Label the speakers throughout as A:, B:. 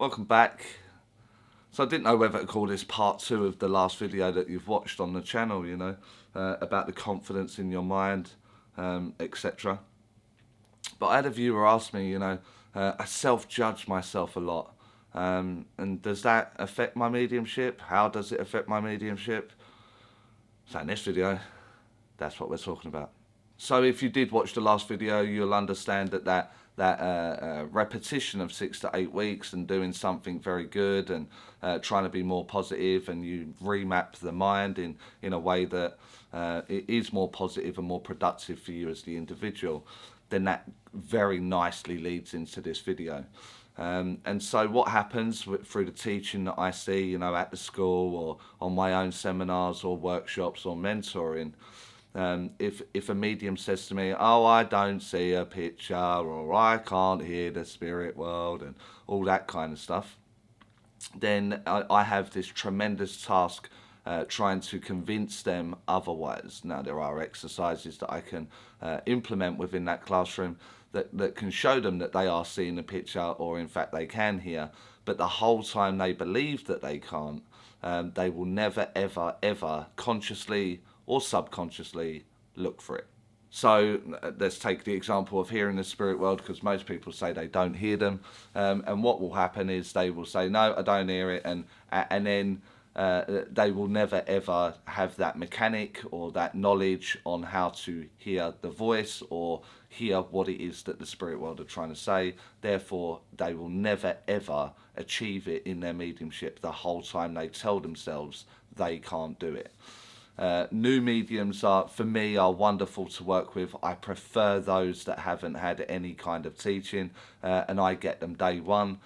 A: Welcome back. So I didn't know whether to call this part 2 of the last video that you've watched on the channel, about the confidence in your mind, etc. But I had a viewer ask me, I self-judge myself a lot. And does that affect my mediumship? How does it affect my mediumship? So in this video, that's what we're talking about. So if you did watch the last video, you'll understand that repetition of 6 to 8 weeks and doing something very good and trying to be more positive, and you remap the mind in a way that it is more positive and more productive for you as the individual, then that very nicely leads into this video. And so what happens through the teaching that I see, at the school or on my own seminars or workshops or mentoring, if a medium says to me, oh, I don't see a picture, or I can't hear the spirit world and all that kind of stuff, then I have this tremendous task trying to convince them otherwise. Now, there are exercises that I can implement within that classroom that can show them that they are seeing a picture, or in fact they can hear, but the whole time they believe that they can't, they will never, ever, ever consciously or subconsciously look for it. So let's take the example of hearing the spirit world, because most people say they don't hear them, and what will happen is they will say, no, I don't hear it, and then they will never ever have that mechanic or that knowledge on how to hear the voice or hear what it is that the spirit world are trying to say. Therefore, they will never ever achieve it in their mediumship the whole time they tell themselves they can't do it. New mediums are wonderful to work with. I prefer those that haven't had any kind of teaching, and I get them day one,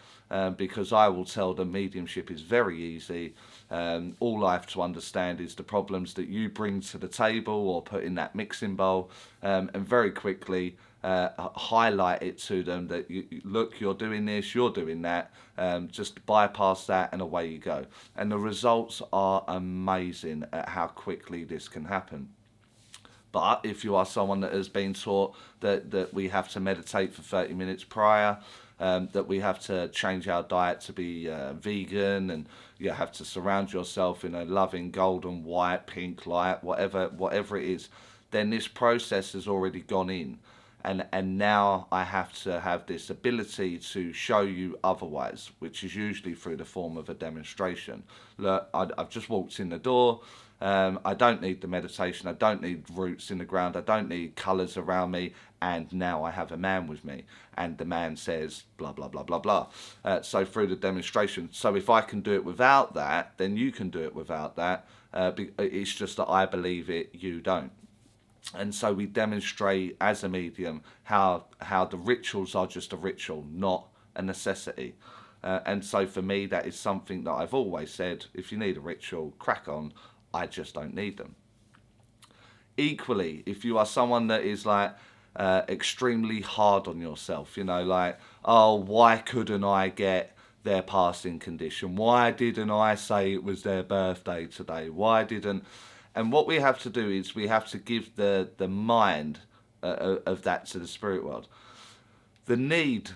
A: because I will tell them mediumship is very easy. All I have to understand is the problems that you bring to the table or put in that mixing bowl, and very quickly highlight it to them that look, you're doing this, you're doing that, just bypass that and away you go. And the results are amazing at how quickly this can happen. But if you are someone that has been taught that we have to meditate for 30 minutes prior, that we have to change our diet to be vegan, and you have to surround yourself in a loving golden, white, pink light, whatever it is, then this process has already gone in. And now I have to have this ability to show you otherwise, which is usually through the form of a demonstration. Look, I've just walked in the door. I don't need the meditation. I don't need roots in the ground. I don't need colours around me. And now I have a man with me. And the man says, blah, blah, blah, blah, blah. So through the demonstration. So if I can do it without that, then you can do it without that. It's just that I believe it, you don't. And so we demonstrate as a medium how the rituals are just a ritual, not a necessity. And so for me, that is something that I've always said, if you need a ritual, crack on. I just don't need them. Equally, if you are someone that is extremely hard on yourself, oh, why couldn't I get their passing condition? Why didn't I say it was their birthday today? Why didn't... And what we have to do is we have to give the mind of that to the spirit world. The need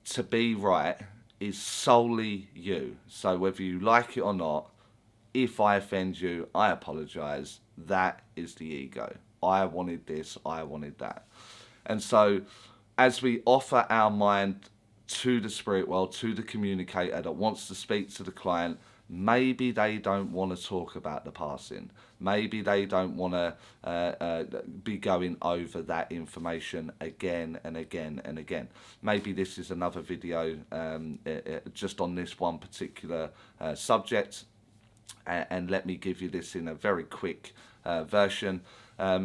A: to be right is solely you. So whether you like it or not, if I offend you, I apologise. That is the ego. I wanted this, I wanted that. And so as we offer our mind to the spirit world, to the communicator that wants to speak to the client, maybe they don't want to talk about the passing. Maybe they don't want to be going over that information again and again and again. Maybe this is another video just on this one particular subject. And let me give you this in a very quick version.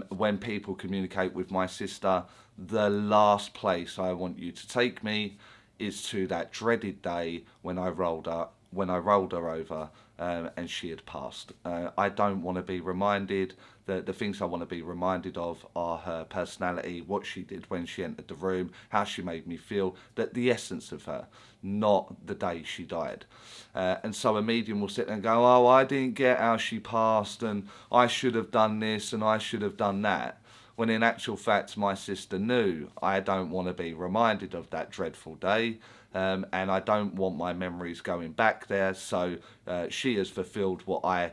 A: When people communicate with my sister, the last place I want you to take me is to that dreaded day when I rolled her over and she had passed. I don't want to be reminded. The things I want to be reminded of are her personality, what she did when she entered the room, how she made me feel, that the essence of her, not the day she died. And so a medium will sit there and go, oh, I didn't get how she passed, and I should have done this and I should have done that. when in actual fact my sister knew I don't want to be reminded of that dreadful day, and I don't want my memories going back there. So she has fulfilled what I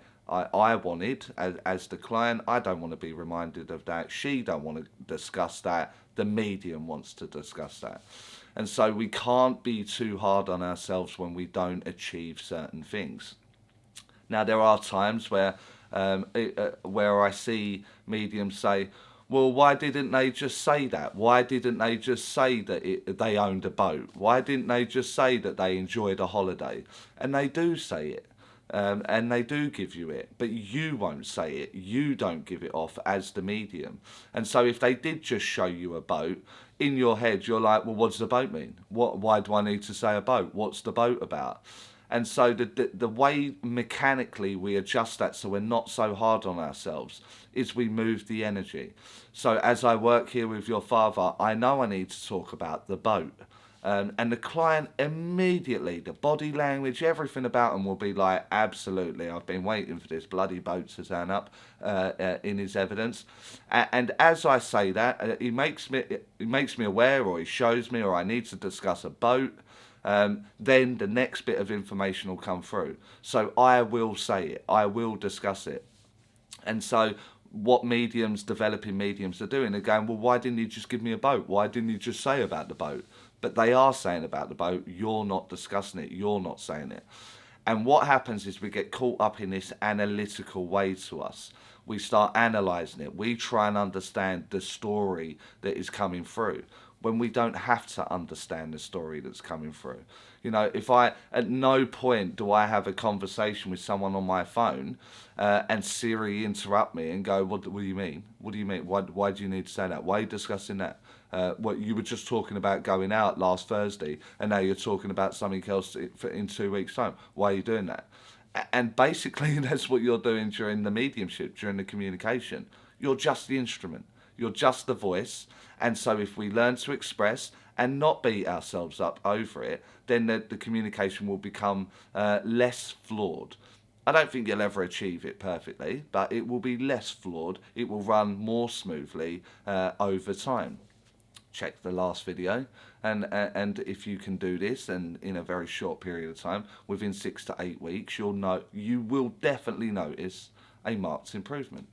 A: wanted as the client. I don't want to be reminded of that. She don't want to discuss that. The medium wants to discuss that. And so we can't be too hard on ourselves when we don't achieve certain things. Now, there are times where I see mediums say, well, why didn't they just say that? Why didn't they just say that they owned a boat? Why didn't they just say that they enjoyed a holiday? And they do say it. And they do give you it, but you won't say it. You don't give it off as the medium. And so if they did just show you a boat, in your head you're like, well, what does the boat mean? Why do I need to say a boat? What's the boat about? And so the way mechanically we adjust that so we're not so hard on ourselves is we move the energy. So as I work here with your father, I know I need to talk about the boat. And the client immediately, the body language, everything about him will be like, absolutely, I've been waiting for this bloody boat to turn up in his evidence. And as I say that, he makes me aware, or he shows me, or I need to discuss a boat. Then the next bit of information will come through. So I will say it, I will discuss it. And so what developing mediums are doing, they're going, well, why didn't you just give me a boat? Why didn't you just say about the boat? But they are saying about the boat, you're not discussing it, you're not saying it. And what happens is we get caught up in this analytical way to us. We start analysing it. We try and understand the story that is coming through, when we don't have to understand the story that's coming through. You know, at no point do I have a conversation with someone on my phone and Siri interrupt me and go, what do you mean? What do you mean? Why do you need to say that? Why are you discussing that? What you were just talking about going out last Thursday, and now you're talking about something else in 2 weeks' time. Why are you doing that? And basically, that's what you're doing during the mediumship, during the communication. You're just the instrument. You're just the voice. And so if we learn to express and not beat ourselves up over it, then the communication will become less flawed. I don't think you'll ever achieve it perfectly, but it will be less flawed. It will run more smoothly over time. Check the last video, and if you can do this, and in a very short period of time, within 6 to 8 weeks, you will definitely notice a marked improvement.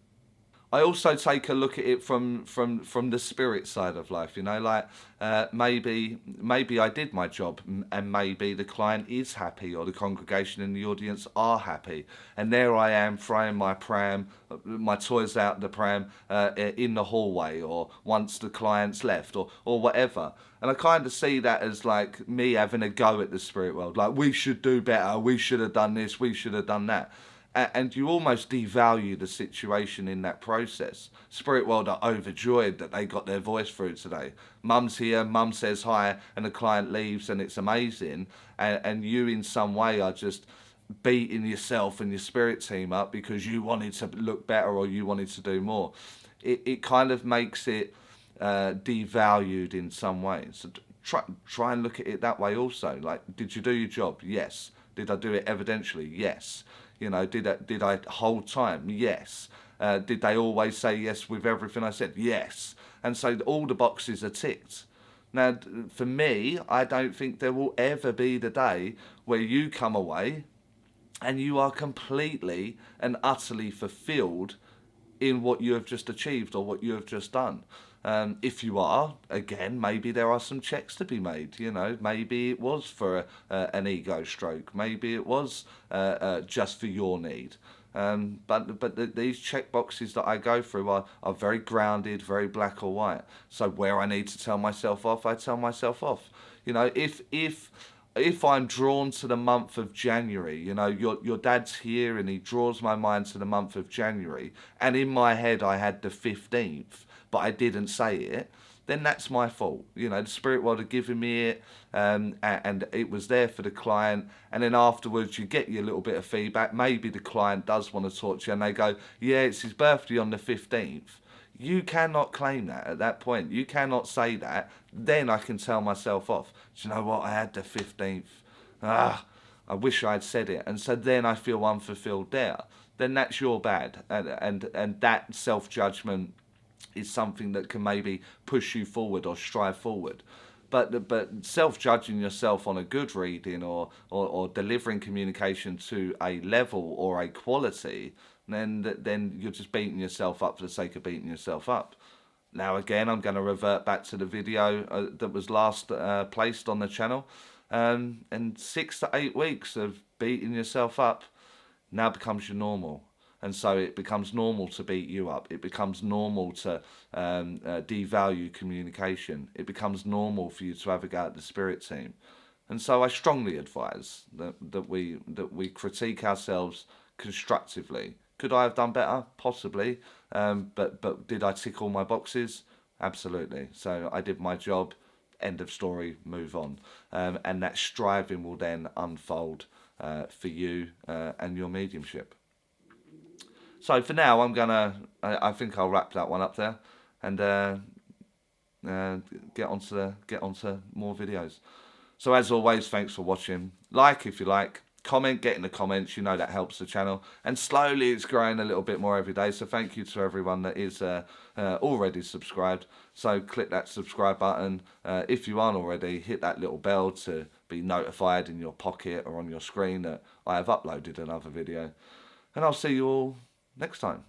A: I also take a look at it from the spirit side of life, you know, like maybe I did my job, and maybe the client is happy, or the congregation and the audience are happy, and there I am throwing my toys out the pram in the hallway, or once the client's left, or whatever. And I kind of see that as like me having a go at the spirit world, like, we should do better, we should have done this, we should have done that. And you almost devalue the situation in that process. Spirit world are overjoyed that they got their voice through today. Mum's here, mum says hi, and the client leaves, and it's amazing. And you in some way are just beating yourself and your spirit team up because you wanted to look better, or you wanted to do more. It kind of makes it devalued in some way. So try and look at it that way also. Like, did you do your job? Yes. Did I do it evidentially? Yes. You know, did I hold time? Yes. Did they always say yes with everything I said? Yes. And so all the boxes are ticked. Now, for me, I don't think there will ever be the day where you come away and you are completely and utterly fulfilled in what you have just achieved, or what you have just done. If you are, again, maybe there are some checks to be made. You know, maybe it was for an ego stroke. Maybe it was just for your need. But these check boxes that I go through are very grounded, very black or white. So where I need to tell myself off, I tell myself off. You know, if I'm drawn to the month of January, you know, your dad's here and he draws my mind to the month of January, and in my head I had the 15th, but I didn't say it, then that's my fault. You know, the spirit world had given me it, and it was there for the client, and then afterwards you get your little bit of feedback. Maybe the client does want to talk to you and they go, yeah, it's his birthday on the 15th. You cannot claim that at that point. You cannot say that. Then I can tell myself off. Do you know what? I had the 15th. I wish I had said it. And so then I feel unfulfilled there. Then that's your bad. And that self-judgment is something that can maybe push you forward or strive forward. But self-judging yourself on a good reading, or delivering communication to a level or a quality, then you're just beating yourself up for the sake of beating yourself up. Now again, I'm going to revert back to the video that was last placed on the channel, and 6 to 8 weeks of beating yourself up now becomes your normal. And so it becomes normal to beat you up. It becomes normal to devalue communication. It becomes normal for you to have a go at the spirit team. And so I strongly advise that we critique ourselves constructively. Could I have done better? Possibly. But did I tick all my boxes? Absolutely. So I did my job. End of story. Move on. And that striving will then unfold for you and your mediumship. So for now, I think I'll wrap that one up there, and get onto more videos. So as always, thanks for watching. Like if you like, comment, get in the comments. You know that helps the channel, and slowly it's growing a little bit more every day. So thank you to everyone that is already subscribed. So click that subscribe button. If you aren't already, hit that little bell to be notified in your pocket or on your screen that I have uploaded another video. And I'll see you all next time.